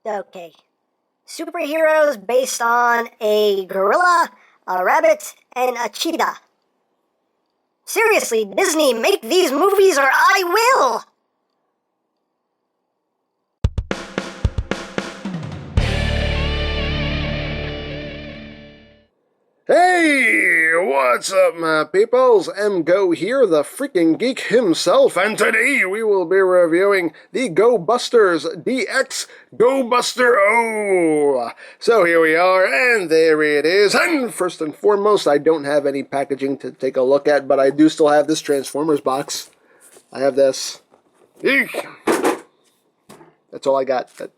Okay. Superheroes based on a gorilla, a rabbit, and a cheetah. Seriously, Disney, make these movies or I will! Hey, what's up, my peoples? EmGo here, the freaking geek himself, and today we will be reviewing the Gob Busters DX Gob Buster O. So here we are, and there it is. And first and foremost, I don't have any packaging to take a look at, but I do still have this Transformers box. I have this. Eek. That's all I got. That's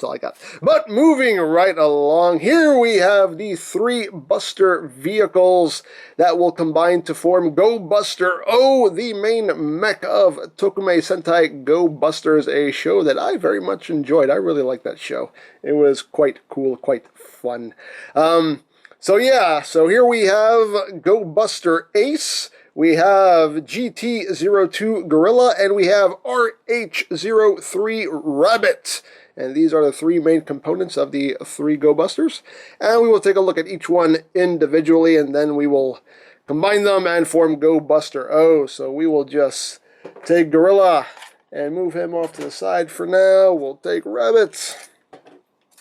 all I got. But moving right along, here we have the three Buster vehicles that will combine to form Gob Buster O, the main mech of Tokume Sentai Gob Busters, a show that I very much enjoyed. I really liked that show. It was quite cool, quite fun. So here we have Gob Buster Ace, we have GT02 Gorilla, and we have RH03 Rabbit. And these are the three main components of the three Gob Busters. And we will take a look at each one individually, and then we will combine them and form Gob Buster O. So we will just take Gorilla and move him off to the side for now. We'll take Rabbit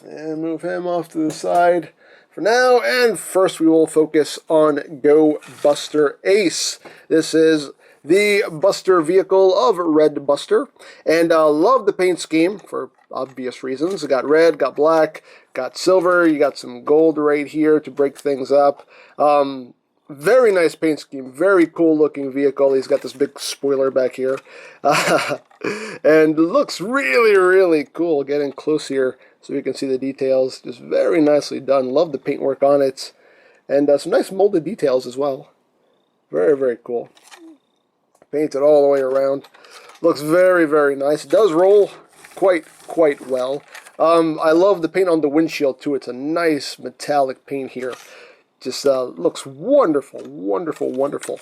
and move him off to the side for now. And first we will focus on Gob Buster Ace. This is the Buster vehicle of Red Buster. And love the paint scheme for obvious reasons. It got red, got black, got silver, you got some gold right here to break things up. Very nice paint scheme, very cool looking vehicle. He's got this big spoiler back here. And looks really, really cool. Getting close here so you can see the details. Just very nicely done. Love the paintwork on it. And some nice molded details as well. Very, very cool. Painted all the way around. Looks very, very nice. It does roll quite well. I love the paint on the windshield too. It's a nice metallic paint here. Just looks wonderful, wonderful, wonderful.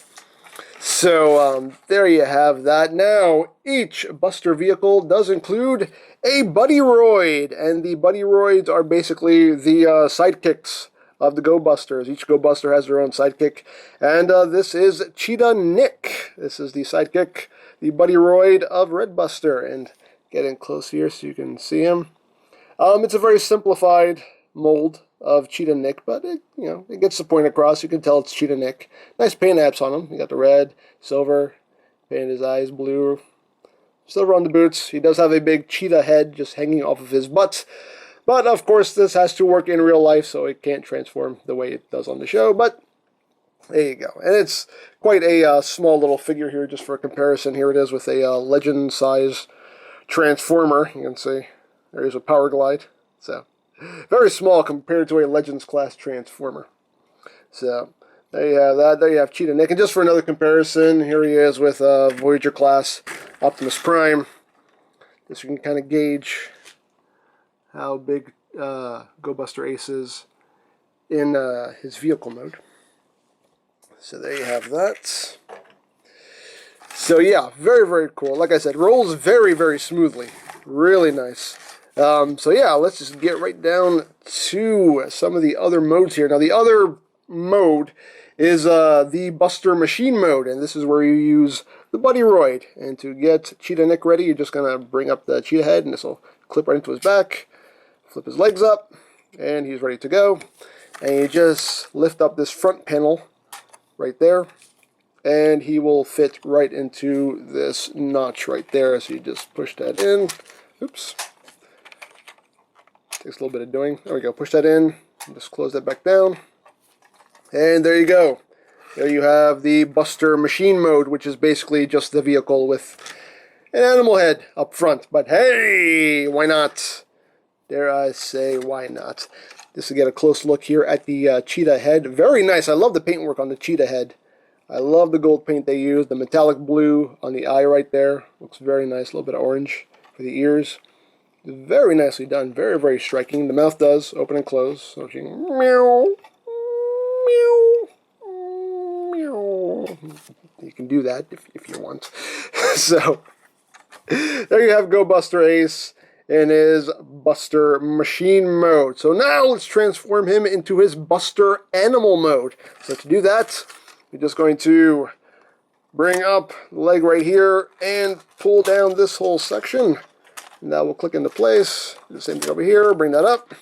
So there you have that. Now each Buster vehicle does include a Buddyroid, and the Buddyroids are basically the sidekicks of the Gob Busters. Each Gob Buster has their own sidekick, and this is Cheetah Nick. This is the sidekick, the Buddyroid of Red Buster, and getting close here so you can see him. It's a very simplified mold of Cheetah Nick, but it gets the point across. You can tell it's Cheetah Nick. Nice paint apps on him. You got the red, silver, painted his eyes blue, silver on the boots. He does have a big cheetah head just hanging off of his butt. But of course this has to work in real life, so it can't transform the way it does on the show, but there you go. And it's quite a small little figure here, just for a comparison. Here it is with a legend size Transformer. You can see there's a power glide. So very small compared to a Legends class Transformer. So there you have that. There you have Cheetah Nick. And just for another comparison, here he is with Voyager class Optimus Prime. Just so you can kind of gauge how big Gob Buster Ace is in his vehicle mode. So there you have that. So yeah, very, very cool. Like I said, rolls very, very smoothly. Really nice. So yeah, let's just get right down to some of the other modes here. Now the other mode is the Buster Machine mode, and this is where you use the Buddyroid. And to get Cheetah Nick ready, you're just going to bring up the cheetah head, and this will clip right into his back, flip his legs up, and he's ready to go. And you just lift up this front panel right there, and he will fit right into this notch right there. So you just push that in. Oops. Takes a little bit of doing. There we go. Push that in. Just close that back down. And there you go. There you have the Buster Machine mode, which is basically just the vehicle with an animal head up front. But hey, why not? Dare I say, why not? Just to get a close look here at the cheetah head. Very nice. I love the paintwork on the cheetah head. I love the gold paint they use. The metallic blue on the eye right there. Looks very nice. A little bit of orange for the ears. Very nicely done. Very, very striking. The mouth does open and close. So you can meow, meow, meow. You can do that if you want. So there you have Gob Buster Ace. in his Buster Machine mode. So now let's transform him into his Buster Animal mode. So to do that, we're just going to bring up the leg right here and pull down this whole section. And that will click into place. Do the same thing over here. Bring that up.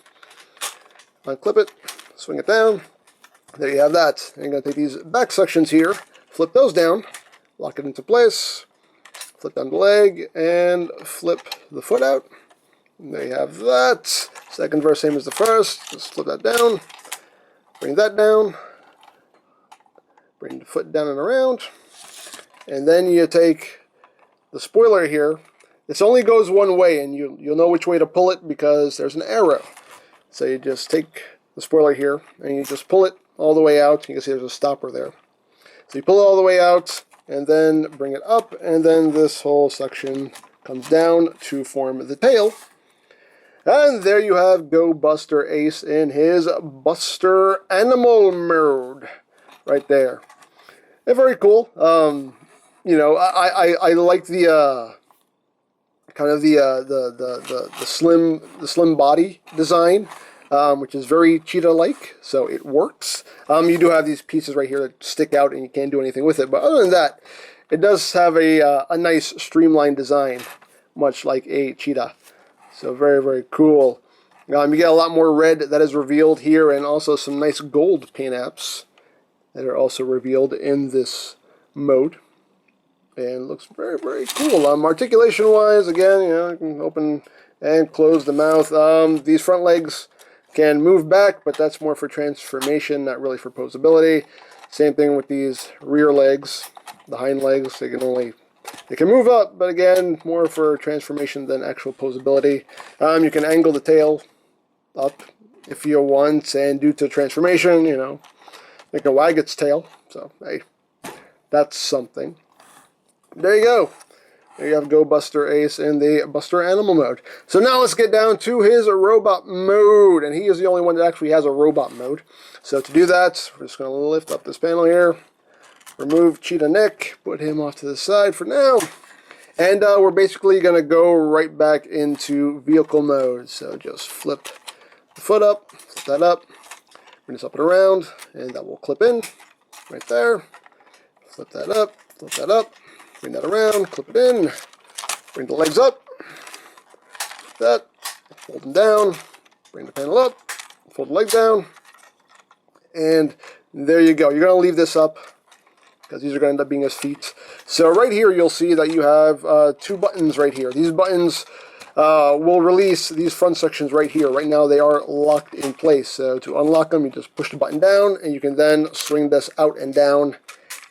Unclip it. Swing it down. There you have that. And you're going to take these back sections here, flip those down, lock it into place, flip down the leg, and flip the foot out. And there you have that. Second verse, same as the first. Just flip that down. Bring that down. Bring the foot down and around. And then you take the spoiler here. This only goes one way, and you'll know which way to pull it because there's an arrow. So you just take the spoiler here, and you just pull it all the way out. You can see there's a stopper there. So you pull it all the way out, and then bring it up, and then this whole section comes down to form the tail. And there you have Gob Buster Ace in his Buster Animal mode, right there. And very cool. You know, I like the kind of the slim body design, which is very Cheetah-like, so it works. You do have these pieces right here that stick out, and you can't do anything with it. But other than that, it does have a nice streamlined design, much like a Cheetah. So very, very cool. You get a lot more red that is revealed here, and also some nice gold paint apps that are also revealed in this mode. And looks very, very cool. Articulation-wise, again, you know, you can open and close the mouth. These front legs can move back, but that's more for transformation, not really for posability. Same thing with these rear legs, the hind legs. They can move up, but again, more for transformation than actual posability. You can angle the tail up if you want, and due to transformation, you know, it can wag its tail. So, hey, that's something. There you go. There you have Gob Buster Ace in the Buster Animal mode. So now let's get down to his robot mode. And he is the only one that actually has a robot mode. So to do that, we're just going to lift up this panel here. Remove Cheetah neck. Put him off to the side for now. And we're basically going to go right back into vehicle mode. So just flip the foot up. Flip that up. Bring this up and around. And that will clip in right there. Flip that up. Flip that up. Bring that around, clip it in, bring the legs up, that, fold them down, bring the panel up, fold the leg down, and there you go. You're going to leave this up because these are going to end up being his feet. So right here you'll see that you have two buttons right here. These buttons will release these front sections right here. Right now they are locked in place. So to unlock them, you just push the button down, and you can then swing this out and down,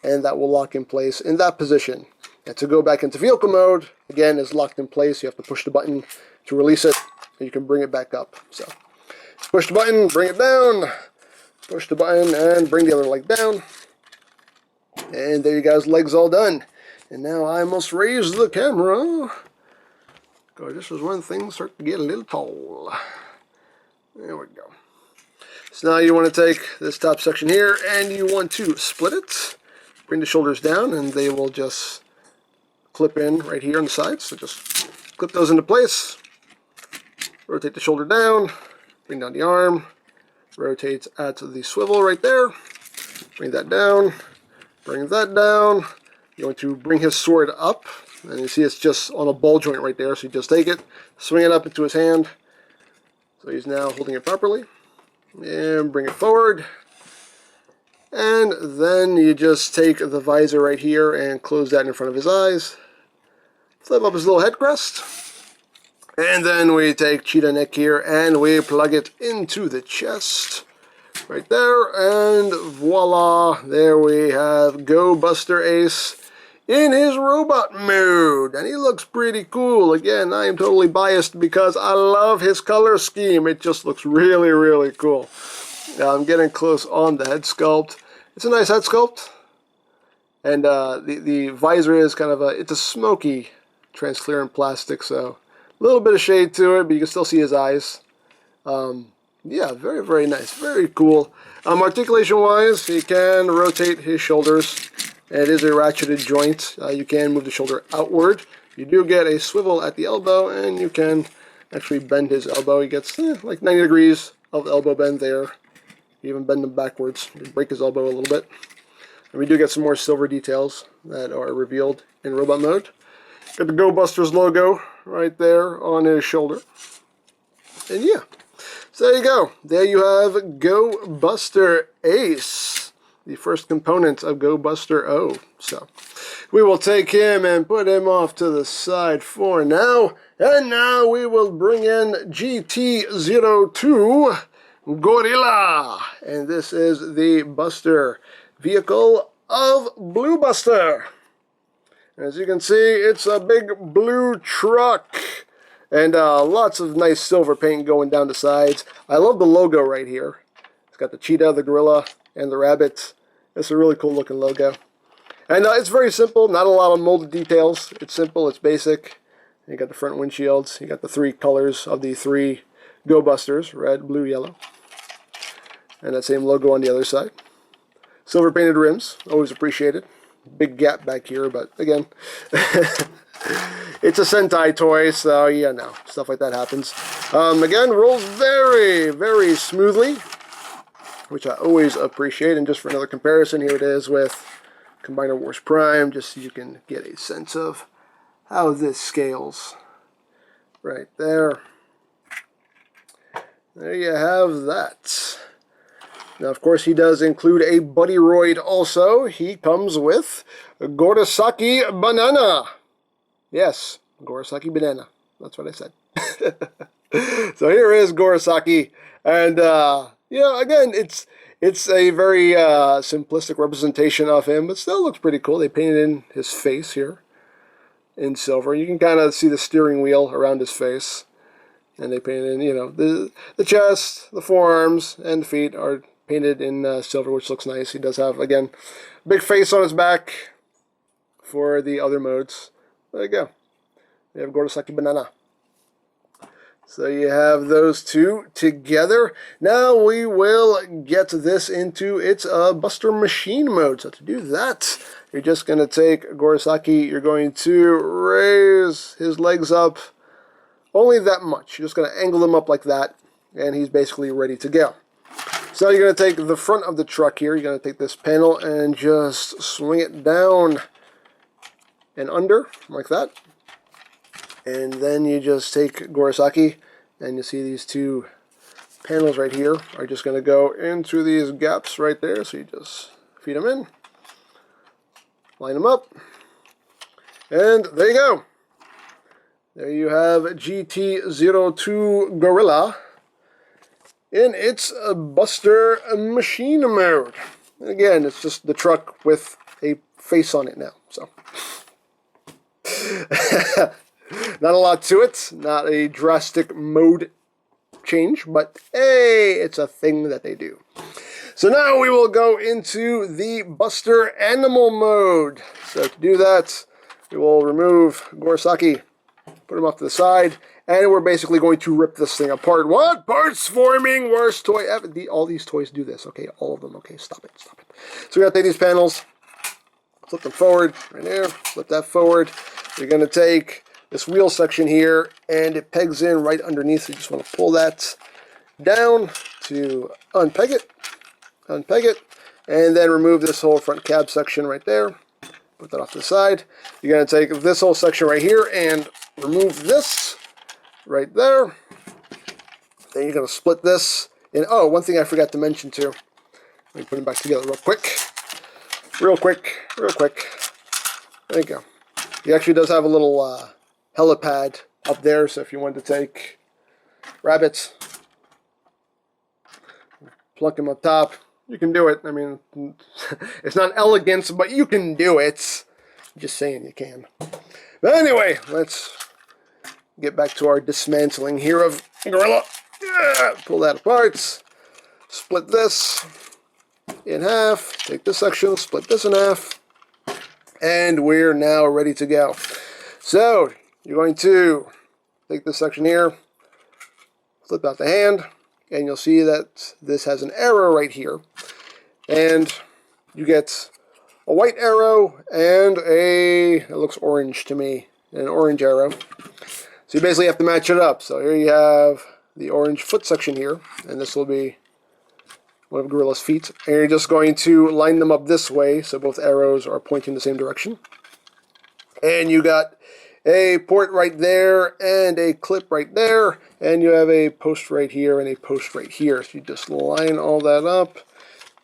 and that will lock in place in that position. And to go back into vehicle mode, again, is locked in place. You have to push the button to release it, and you can bring it back up. So, push the button, bring it down, push the button, and bring the other leg down. And there you guys, legs all done. And now I must raise the camera, because this is when things start to get a little tall. There we go. So now you want to take this top section here, and you want to split it. Bring the shoulders down, and they will just clip in right here on the sides. So just clip those into place. Rotate the shoulder down. Bring down the arm. Rotate at the swivel right there. Bring that down. Bring that down. You're going to bring his sword up. And you see it's just on a ball joint right there. So you just take it, swing it up into his hand. So he's now holding it properly. And bring it forward. And then you just take the visor right here and close that in front of his eyes. Flip up his little head crest. And then we take Cheetah neck here and we plug it into the chest. Right there. And voila. There we have Gob Buster Ace in his robot mode. And he looks pretty cool. Again, I am totally biased because I love his color scheme. It just looks really, really cool. Now I'm getting close on the head sculpt. It's a nice head sculpt. And the visor is kind of it's a smoky transparent plastic, so a little bit of shade to it, but you can still see his eyes. Yeah, very, very nice. Very cool. Articulation-wise, he can rotate his shoulders. It is a ratcheted joint. You can move the shoulder outward. You do get a swivel at the elbow, and you can actually bend his elbow. He gets like 90 degrees of elbow bend there. You even bend him backwards. You break his elbow a little bit. And we do get some more silver details that are revealed in robot mode. Got the Go Busters logo right there on his shoulder. And yeah, so there you go. There you have Go Buster Ace, the first component of Go Buster O. So we will take him and put him off to the side for now. And now we will bring in GT02 Gorilla. And this is the Buster vehicle of Blue Buster. As you can see, it's a big blue truck. And lots of nice silver paint going down the sides. I love the logo right here. It's got the cheetah, the gorilla, and the rabbit. It's a really cool looking logo. And it's very simple, not a lot of molded details. It's simple, it's basic. You got the front windshields. You got the 3 colors of the 3 Go Busters, red, blue, yellow. And that same logo on the other side. Silver painted rims, always appreciated. Big gap back here, but again, it's a Sentai toy, so yeah, no, stuff like that happens. Again, rolls very, very smoothly, which I always appreciate. And just for another comparison, here it is with Combiner Wars Prime, just so you can get a sense of how this scales. Right there. There you have that. Now, of course, he does include a Buddyroid also. He comes with a Gorosaki Banana. Yes, Gorosaki Banana. That's what I said. So here is Gorosaki. And, yeah, again, it's a very simplistic representation of him, but still looks pretty cool. They painted in his face here in silver. You can kind of see the steering wheel around his face. And they painted in, you know, the chest, the forearms, and the feet are painted in silver, which looks nice. He does have, again, big face on his back for the other modes. There you go. You have Gorosaki Banana. So you have those two together. Now we will get this into its Buster Machine mode. So to do that, you're just going to take Gorosaki, you're going to raise his legs up only that much. You're just going to angle them up like that, and he's basically ready to go. So you're going to take the front of the truck here, you're going to take this panel and just swing it down and under, like that. And then you just take Gorosaki, and you see these 2 panels right here are just going to go into these gaps right there. So you just feed them in, line them up, and there you go. There you have GT02 Gorilla in its Buster Machine mode. Again, it's just the truck with a face on it now. So, not a lot to it. Not a drastic mode change, but hey, it's a thing that they do. So now we will go into the Buster Animal mode. So to do that, we will remove Gorosaki, put him off to the side, and we're basically going to rip this thing apart. What? Parts forming, worst toy ever. All these toys do this, okay? All of them, okay? Stop it, stop it. So we're going to take these panels, flip them forward, right there, flip that forward. You're going to take this wheel section here, and it pegs in right underneath. So you just want to pull that down to unpeg it, and then remove this whole front cab section right there. Put that off to the side. You're going to take this whole section right here and remove this right there. Then you're going to split this. And oh, one thing I forgot to mention too. Let me put them back together real quick. Real quick. There you go. He actually does have a little helipad up there, so if you wanted to take rabbits, plunk them up top, you can do it. I mean, it's not elegance, but you can do it. Just saying you can. But anyway, let's get back to our dismantling here of Gorilla. Pull that apart. Split this in half. Take this section, split this in half. And we're now ready to go. So, you're going to take this section here, flip out the hand, and you'll see that this has an arrow right here. And you get a white arrow and it looks orange to me, an orange arrow. So you basically have to match it up. So here you have the orange foot section here, and this will be one of Gorilla's feet. And you're just going to line them up this way, so both arrows are pointing the same direction. And you got a port right there, and a clip right there, and you have a post right here, and a post right here. So you just line all that up,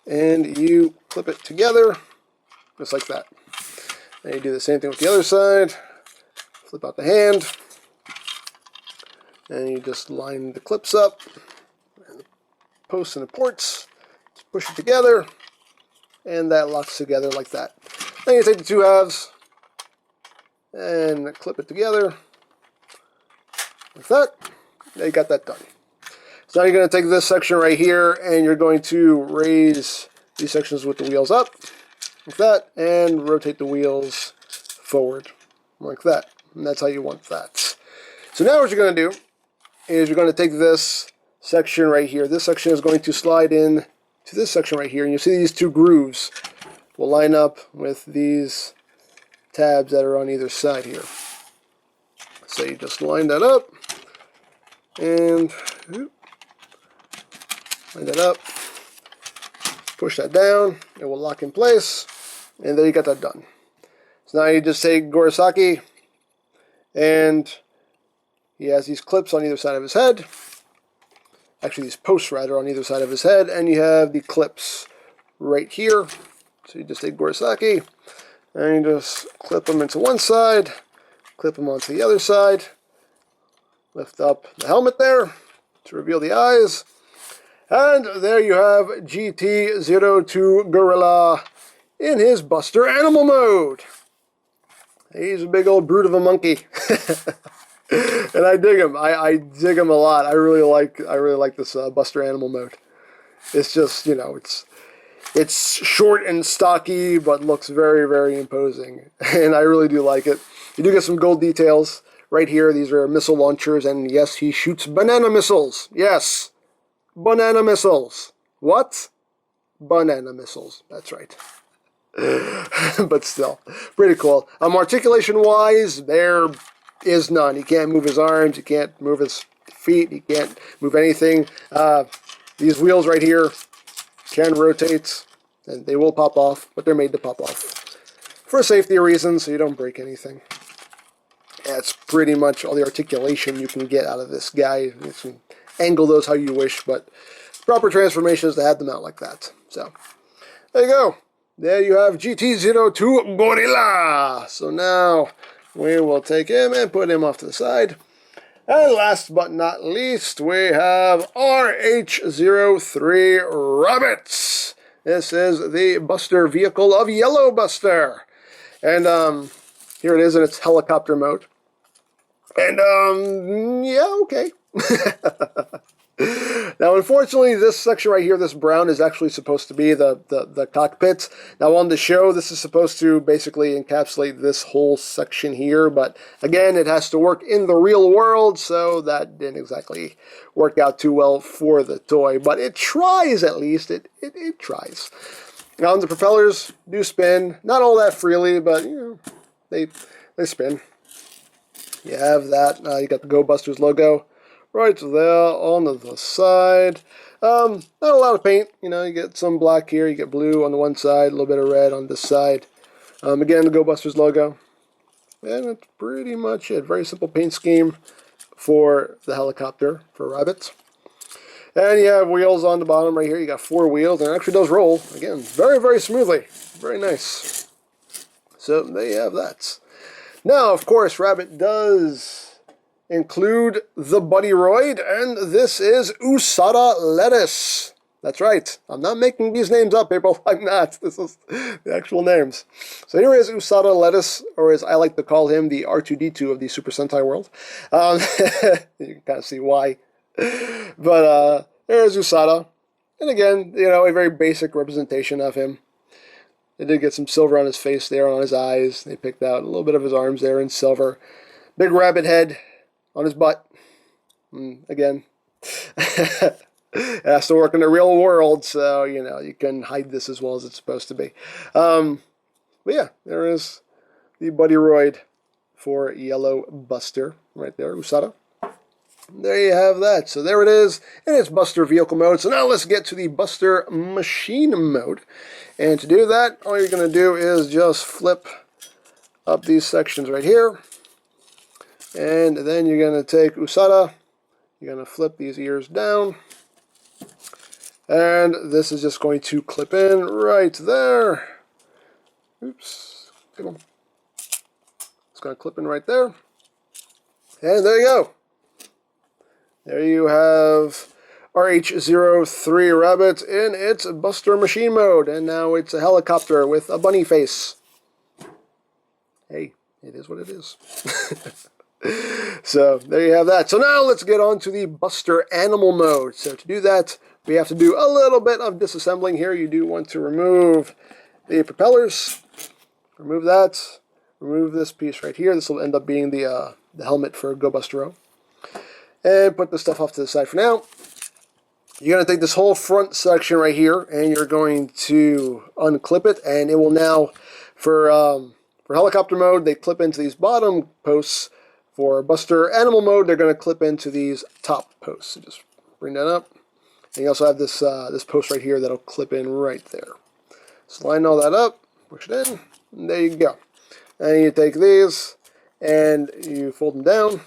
and you clip it together, just like that. And you do the same thing with the other side. Flip out the hand, and you just line the clips up, and the posts and the ports, just push it together, and that locks together like that. Then you take the two halves, and clip it together, like that. Now you got that done. So now you're going to take this section right here, and you're going to raise these sections with the wheels up, like that, and rotate the wheels forward, like that. And that's how you want that. So now what you're going to do is you're going to take this section right here. This section is going to slide in to this section right here, and you see these two grooves will line up with these tabs that are on either side here. So you just line that up, and line that up, push that down, it will lock in place, and there you got that done. So now you just take Gorosaki, and he has these clips on either side of his head, actually these posts rather on either side of his head, and you have the clips right here. So you just take Gorosaki, and you just clip them into one side, clip them onto the other side, lift up the helmet there to reveal the eyes, and there you have GT02 Gorilla in his Buster Animal mode. He's a big old brute of a monkey. And I dig him. I dig him a lot. I really like this Buster Animal mode. It's just, you know, it's short and stocky, but looks very, very imposing. And I really do like it. You do get some gold details right here. These are missile launchers, and yes, he shoots banana missiles. Yes, banana missiles. What? Banana missiles. That's right. But still, pretty cool. Articulation-wise, there is none. He can't move his arms. He can't move his feet. He can't move anything. These wheels right here can rotate, and they will pop off, but they're made to pop off for safety reasons, so you don't break anything. That's pretty much all the articulation you can get out of this guy. You can angle those how you wish, but proper transformation is to have them out like that. So, there you go. There you have GT02 Gorilla. So now we will take him and put him off to the side. And last but not least, we have RH03 Rabbits. This is the Buster vehicle of Yellow Buster. And here it is in its helicopter mode. And yeah, okay. Now, unfortunately, this section right here, this brown, is actually supposed to be the cockpit. Now, on the show, this is supposed to basically encapsulate this whole section here, but again, it has to work in the real world, so that didn't exactly work out too well for the toy, but it tries at least. It tries. Now, the propellers do spin, not all that freely, but you know, they spin. You have that. You got the Gob Busters logo right there on the side. Not a lot of paint. You know, you get some black here, you get blue on the one side, a little bit of red on this side. Again, the Gob Busters logo. And that's pretty much it. Very simple paint scheme for the helicopter, for Rabbit. And you have wheels on the bottom right here. You got 4 wheels, and it actually does roll. Again, very, very smoothly. Very nice. So there you have that. Now, of course, Rabbit does include the Buddyroid, and this is USADA Lettuce. That's right. I'm not making these names up, people. I'm not. This is the actual names. So here is USADA Lettuce, or as I like to call him, the R2-D2 of the Super Sentai world. You can kind of see why. But there's USADA. And again, you know, a very basic representation of him. They did get some silver on his face there, on his eyes. They picked out a little bit of his arms there in silver. Big rabbit head on his butt. Again, it has to work in the real world, so, you know, you can hide this as well as it's supposed to be. But yeah, there is the Buddyroid for Yellow Buster. right there, USADA. There you have that. So there it is in its Buster Vehicle mode. So now let's get to the Buster Machine mode. And to do that, all you're going to do is just flip up these sections right here. And then you're going to take USADA. You're going to flip these ears down. And this is just going to clip in right there. Oops. It's going to clip in right there. And there you go. There you have RH-03 Rabbit in its Buster Machine mode. And now it's a helicopter with a bunny face. Hey, it is what it is. So there you have that. So now let's get on to the Buster Animal mode. So to do that, we have to do a little bit of disassembling here. You do want to remove the propellers. Remove that. Remove this piece right here. This will end up being the helmet for Gob Buster Ace. And put this stuff off to the side for now. You're going to take this whole front section right here, and you're going to unclip it, and it will now, for helicopter mode, they clip into these bottom posts. For Buster Animal mode, they're going to clip into these top posts. So just bring that up. And you also have this this post right here that'll clip in right there. So line all that up, push it in, and there you go. And you take these, and you fold them down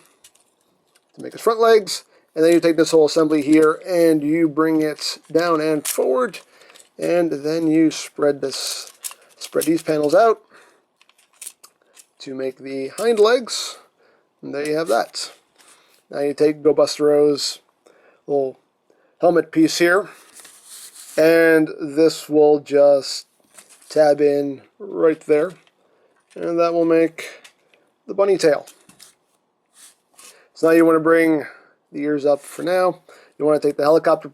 to make its front legs, and then you take this whole assembly here and you bring it down and forward, and then you spread these panels out to make the hind legs, and there you have that. Now you take Gob Buster Ace's little helmet piece here, and this will just tab in right there, and that will make the bunny tail. So now you want to bring the ears up for now. You want to take the helicopter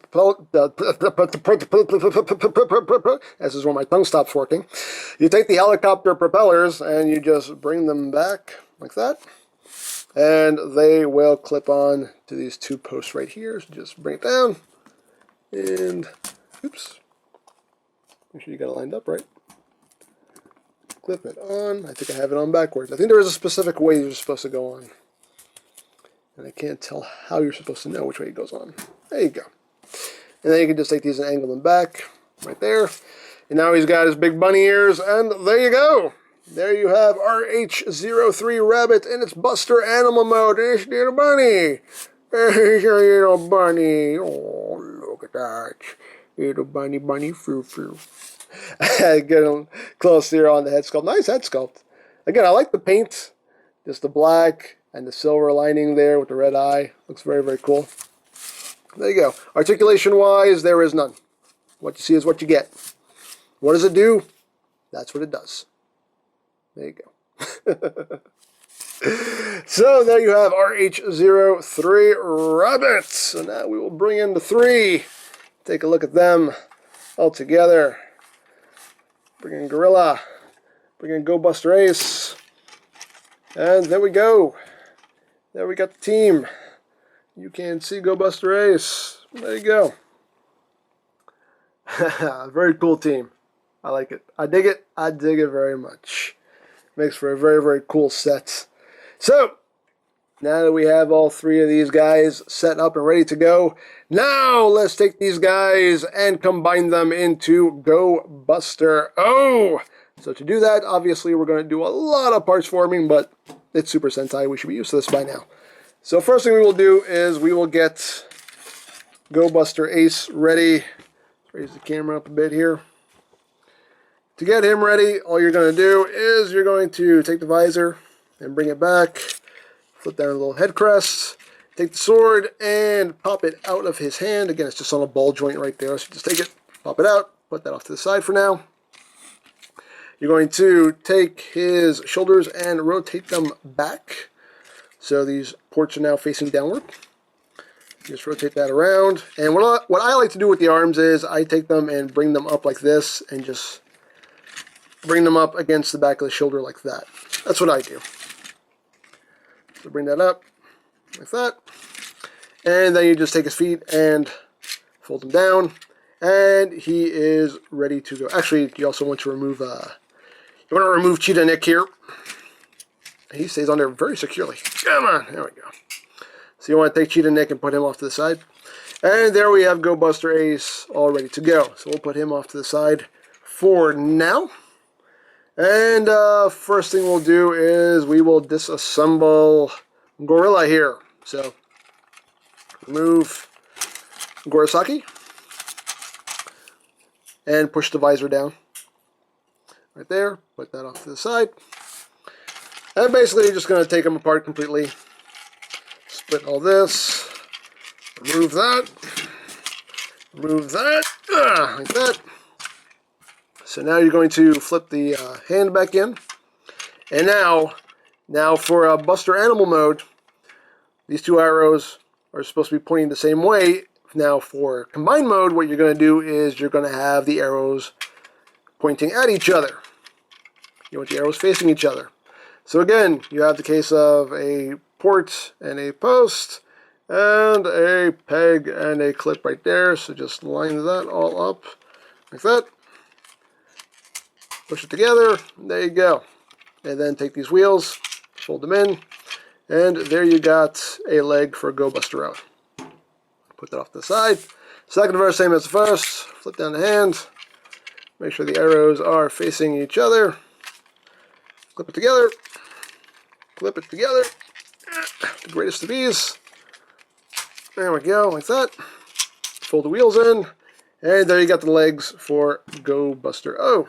this is where my tongue stops working. You take the helicopter propellers and you just bring them back like that. And they will clip on to these two posts right here. So just bring it down. And, oops. Make sure you got it lined up right. Clip it on. I think I have it on backwards. I think there is a specific way you're supposed to go on. And I can't tell how you're supposed to know which way it goes on. There you go. And then you can just take these and angle them back, right there. And now he's got his big bunny ears, and there you go. There you have RH-03 Rabbit in its Buster Animal mode. It's little bunny. It's your little bunny. Oh, look at that. Little bunny, frou-frou. Get him close here on the head sculpt. Nice head sculpt. Again, I like the paint. Just the black and the silver lining there with the red eye. Looks very, very cool. There you go. Articulation-wise, there is none. What you see is what you get. What does it do? That's what it does. There you go. So there you have RH-03 Rabbit. So now we will bring in the three. Take a look at them all together. Bring in Gorilla. Bring in Gob Buster Ace. And there we go. There we got the team. You can see Gob Buster Ace. There you go. Very cool team. I like it. I dig it. I dig it very much. Makes for a very, very cool set. So, now that we have all three of these guys set up and ready to go, now let's take these guys and combine them into Gob Buster Ace. So to do that, obviously we're going to do a lot of parts forming, but it's Super Sentai. We should be used to this by now. So first thing we will do is we will get Gob Buster Ace ready. Raise the camera up a bit here. To get him ready, all you're going to do is you're going to take the visor and bring it back. Flip down a little head crest. Take the sword and pop it out of his hand. Again, it's just on a ball joint right there. So just take it, pop it out, put that off to the side for now. You're going to take his shoulders and rotate them back. So these ports are now facing downward. Just rotate that around. And what I like to do with the arms is I take them and bring them up like this and just bring them up against the back of the shoulder like that. That's what I do. So bring that up like that. And then you just take his feet and fold them down. And he is ready to go. Actually, you also want to remove Cheetah neck here. He stays on there very securely. Come on, there we go. So you want to take Cheetah Nick and put him off to the side. And there we have Gob Buster Ace all ready to go. So we'll put him off to the side for now. And first thing we'll do is we will disassemble Gorilla here. So remove Gorosaki and push the visor down. Right there. Put that off to the side. And basically you're just going to take them apart completely. Split all this. Remove that. Remove that. Like that. So now you're going to flip the hand back in. And now for Buster Animal mode, these two arrows are supposed to be pointing the same way. Now for combined mode, what you're going to do is you're going to have the arrows pointing at each other. You want the arrows facing each other. So again, you have the case of a port and a post and a peg and a clip right there. So just line that all up like that. Push it together. There you go. And then take these wheels, fold them in, and there you got a leg for Gob Buster out. Put that off to the side. Second verse, same as the first. Flip down the hand. Make sure the arrows are facing each other. Clip it together. Clip it together. The greatest of ease. There we go, like that. Fold the wheels in. And there you got the legs for Gob Buster O.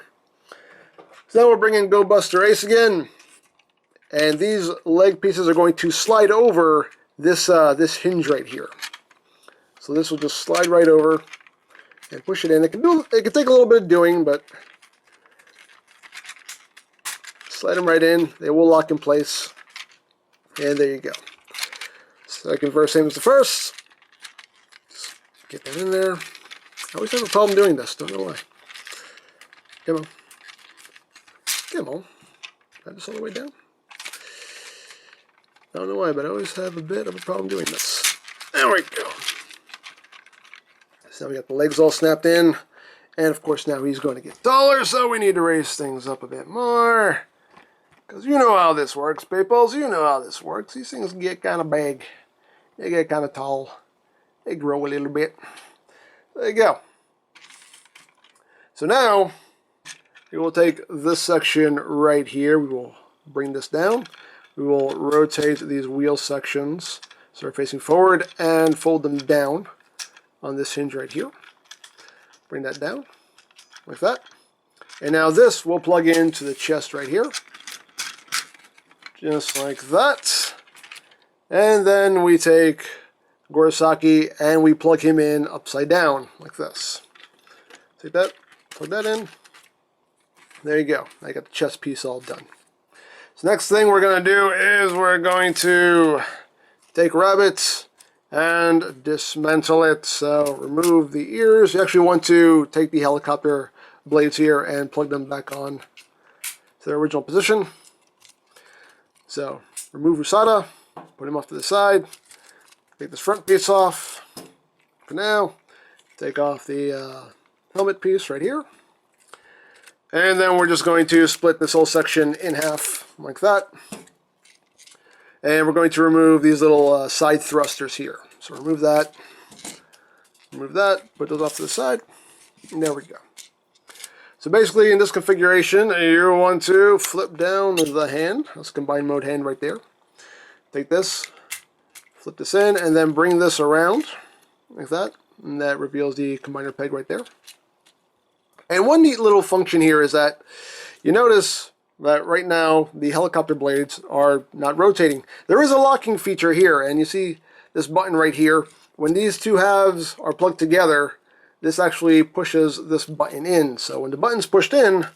So now we're bringing Gob Buster Ace again. And these leg pieces are going to slide over this, this hinge right here. So this will just slide right over and push it in. It can take a little bit of doing, but slide them right in. They will lock in place. And there you go. Second verse, same as the first. Just get that in there. I always have a problem doing this. Don't know why. Come on. Come on. Add this all the way down. I don't know why, but I always have a bit of a problem doing this. There we go. So now we got the legs all snapped in. And of course now he's going to get taller, so we need to raise things up a bit more. Because you know how this works, peoples. You know how this works. These things get kind of big. They get kind of tall. They grow a little bit. There you go. So now we will take this section right here. We will bring this down. We will rotate these wheel sections so they're facing forward and fold them down on this hinge right here. Bring that down like that. And now this will plug into the chest right here. Just like that. And then we take Gorosaki and we plug him in upside down like this. Take that, plug that in. There you go. I got the chest piece all done. So next thing we're going to do is we're going to take Rabbit and dismantle it. So remove the ears. You actually want to take the helicopter blades here and plug them back on to their original position. So remove Usada, put him off to the side. Take this front piece off for now. Take off the helmet piece right here. And then we're just going to split this whole section in half like that. And we're going to remove these little side thrusters here. So remove that, put those off to the side, and there we go. So basically in this configuration, you want to flip down the hand. That's combined mode hand right there. Take this, flip this in, and then bring this around like that. And that reveals the combiner peg right there. And one neat little function here is that you notice that right now the helicopter blades are not rotating. There is a locking feature here, and you see this button right here. When these two halves are plugged together, this actually pushes this button in. So when the button's pushed in,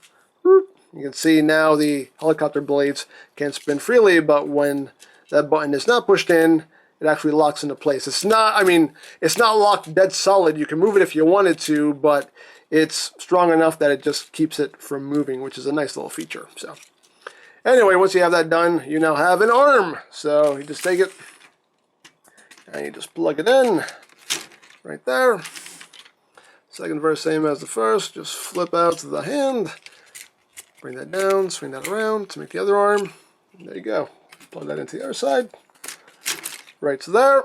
you can see now the helicopter blades can spin freely, but when that button is not pushed in, it actually locks into place. It's not, I mean, it's not locked dead solid. You can move it if you wanted to, but it's strong enough that it just keeps it from moving, which is a nice little feature. So anyway, once you have that done, you now have an arm. So you just take it and you just plug it in right there. Second verse, same as the first. Just flip out the hand, bring that down, swing that around to make the other arm. There you go. Plug that into the other side. Right to there.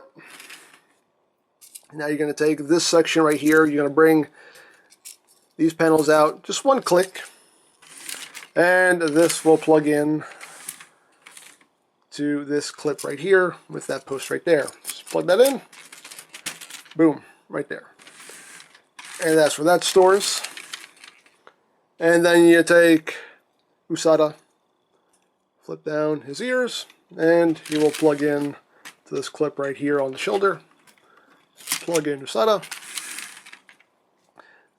Now you're going to take this section right here. You're going to bring these panels out. Just one click. And this will plug in to this clip right here with that post right there. Just plug that in. Boom. Right there. And that's where that stores. And then you take USADA, flip down his ears, and he will plug in to this clip right here on the shoulder. Plug in USADA.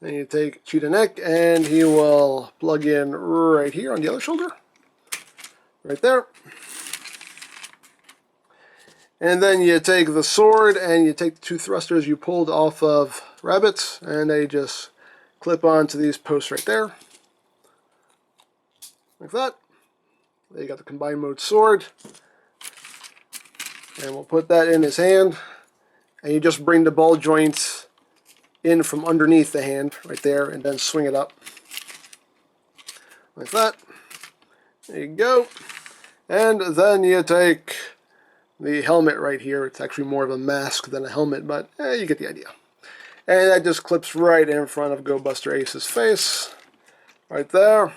Then you take Cheetah neck, and he will plug in right here on the other shoulder. Right there. And then you take the sword, and you take the two thrusters you pulled off of Rabbits, and they just clip onto these posts right there. Like that. There you got the combined mode sword. And we'll put that in his hand. And you just bring the ball joints in from underneath the hand right there and then swing it up. Like that. There you go. And then you take the helmet right here. It's actually more of a mask than a helmet, but you get the idea. And that just clips right in front of Gob Buster Ace's face. Right there.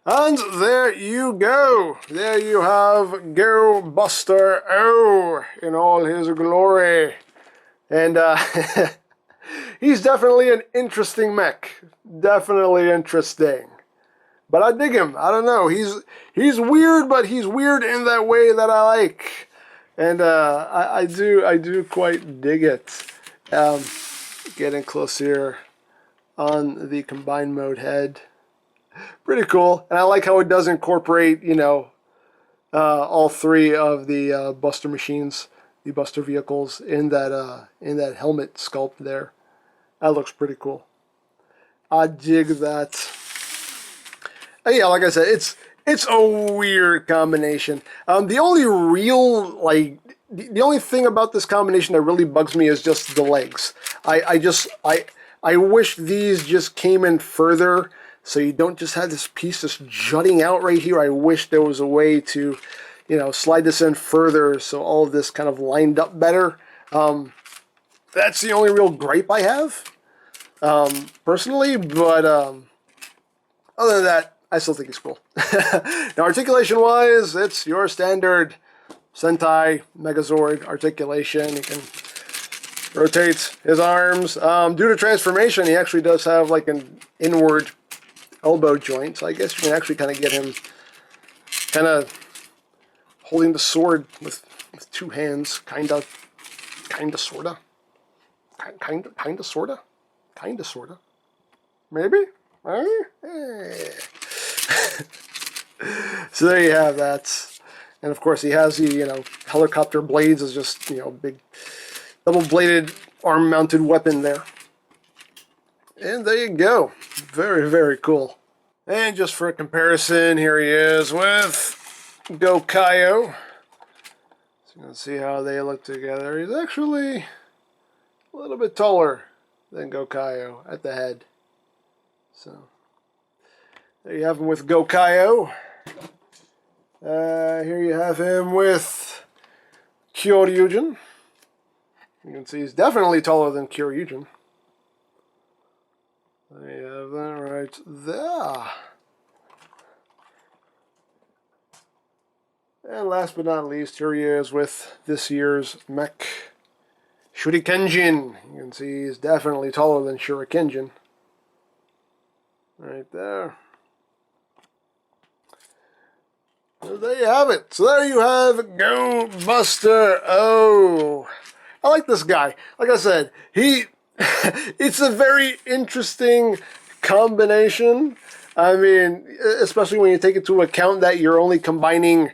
And there you go. There you have Gob Buster O in all his glory. And he's definitely an interesting mech. Definitely interesting. But I dig him. I don't know. He's weird, but he's weird in that way that I like. And I do quite dig it. Getting close here on the combined mode head. Pretty cool, and I like how it does incorporate, you know, all three of the Buster machines, the Buster vehicles, in that helmet sculpt there. That looks pretty cool. I dig that. And yeah, like I said, it's a weird combination. The only real the only thing about this combination that really bugs me is just the legs. I wish these just came in further. So you don't just have this piece just jutting out right here. I wish there was a way to, you know, slide this in further so all of this kind of lined up better. That's the only real gripe I have, personally. But other than that, I still think it's cool. Now, articulation-wise, it's your standard Sentai Megazord articulation. You can rotate his arms. Due to transformation, he actually does have like an inward elbow joint, so I guess you can actually kind of get him kind of holding the sword with two hands, kind of, sorta, sorta, maybe. So there you have that, and of course he has the, you know, helicopter blades as just, you know, big double-bladed arm-mounted weapon there. And there you go. Very, very cool. And just for a comparison, here he is with Gokaio. So you can see how they look together. He's actually a little bit taller than Gokaio at the head. So there you have him with Gokaio. Here you have him with Kyoryujin. You can see he's definitely taller than Kyoryujin. There you have that right there. And last but not least, here he is with this year's mech, Shurikenjin. You can see he's definitely taller than Shurikenjin. Right there. So there you have it. So there you have Gob Buster O. I like this guy. Like I said, it's a very interesting combination. I mean, especially when you take into account that you're only combining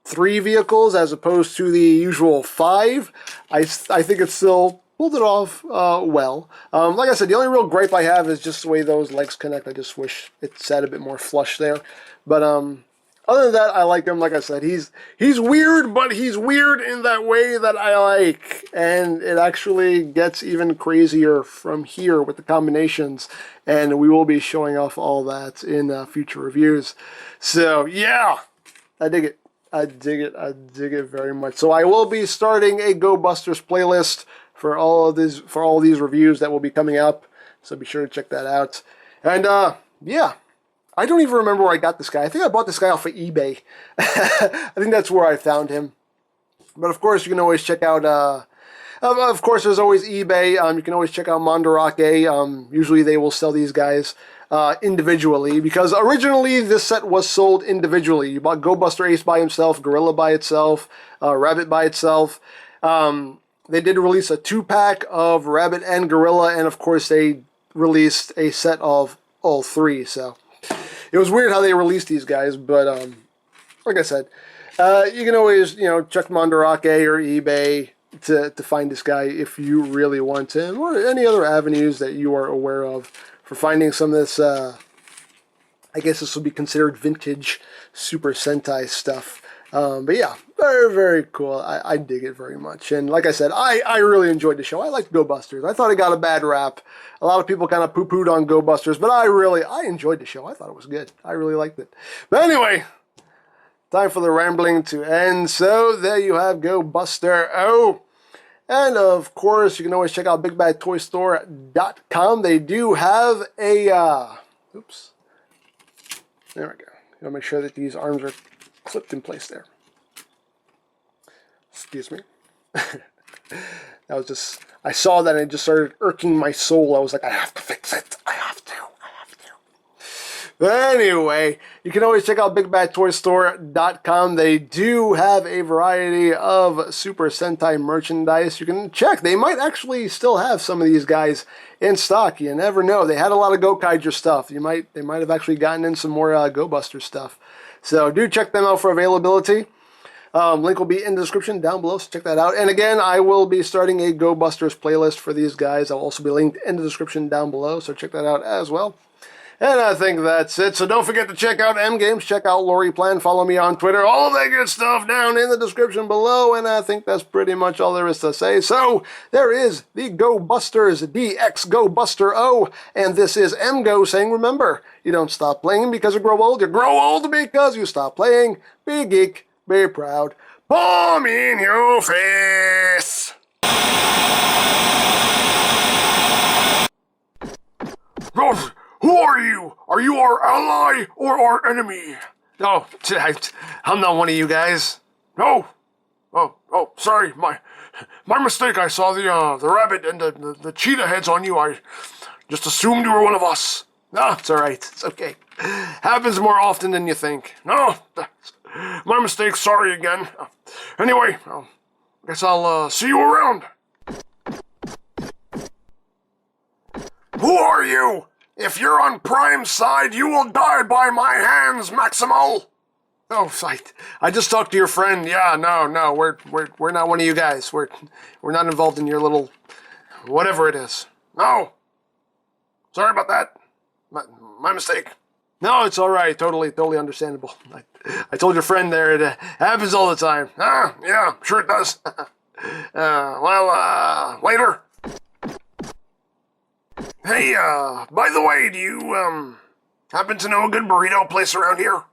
3 vehicles as opposed to the usual 5. I think it still pulled it off well. Like I said, the only real gripe I have is just the way those legs connect. I just wish it sat a bit more flush there. But other than that, I like him. Like I said, he's weird, but he's weird in that way that I like. And it actually gets even crazier from here with the combinations. And we will be showing off all that in future reviews. So, yeah. I dig it. I dig it. I dig it very much. So I will be starting a Go Busters playlist for all these reviews that will be coming up. So be sure to check that out. And yeah, I don't even remember where I got this guy. I think I bought this guy off of eBay. I think that's where I found him. But of course, you can always check out. Of course, there's always eBay. You can always check out Mandarake. Usually, they will sell these guys individually, because originally this set was sold individually. You bought Gob Buster Ace by himself, Gorilla by itself, Rabbit by itself. They did release a 2-pack of Rabbit and Gorilla, and of course they released a set of all 3. So it was weird how they released these guys, but like I said, you can always check Mandarake or eBay to find this guy if you really want him, or any other avenues that you are aware of for finding some of this, I guess this will be considered vintage Super Sentai stuff. But yeah, very, very cool. I dig it very much. And like I said, I really enjoyed the show. I liked Go Busters. I thought it got a bad rap. A lot of people kind of poo-pooed on Go Busters, but I enjoyed the show. I thought it was good. I really liked it. But anyway, time for the rambling to end. So there you have Go Buster O. And of course, you can always check out BigBadToyStore.com. They do have a, oops, there we go. You gotta make sure that these arms are clipped in place there. Excuse me. That was just, I saw that and it just started irking my soul. I was like, I have to fix it. I have to. But anyway, you can always check out BigBadToyStore.com. They do have a variety of Super Sentai merchandise. You can check. They might actually still have some of these guys in stock. You never know. They had a lot of Gokaiger stuff. They might have actually gotten in some more Go Buster stuff. So do check them out for availability. Link will be in the description down below, so check that out. And again, I will be starting a Go Busters playlist for these guys. I'll also be linked in the description down below, so check that out as well. And I think that's it. So don't forget to check out EmGo's, check out Lori Plan, follow me on Twitter, all that good stuff down in the description below. And I think that's pretty much all there is to say. So there is the Go Busters DX Go Buster O. And this is EmGo saying, remember, you don't stop playing because you grow old. You grow old because you stop playing. Be geek, be proud. Palm in your face. Who are you? Are you our ally or our enemy? No, I'm not one of you guys. No. Oh, sorry. My mistake. I saw the rabbit and the cheetah heads on you. I just assumed you were one of us. No, it's all right. It's okay. Happens more often than you think. No, my mistake. Sorry again. Anyway, guess I'll see you around. Who are you? If you're on Prime's side, you will die by my hands, Maximal. Oh, I just talked to your friend. Yeah, no, we're not one of you guys. We're not involved in your little whatever it is. No. Sorry about that. My mistake. No, it's all right. Totally understandable. I told your friend there it happens all the time. Yeah, sure it does. Later. Hey, by the way, do you, happen to know a good burrito place around here?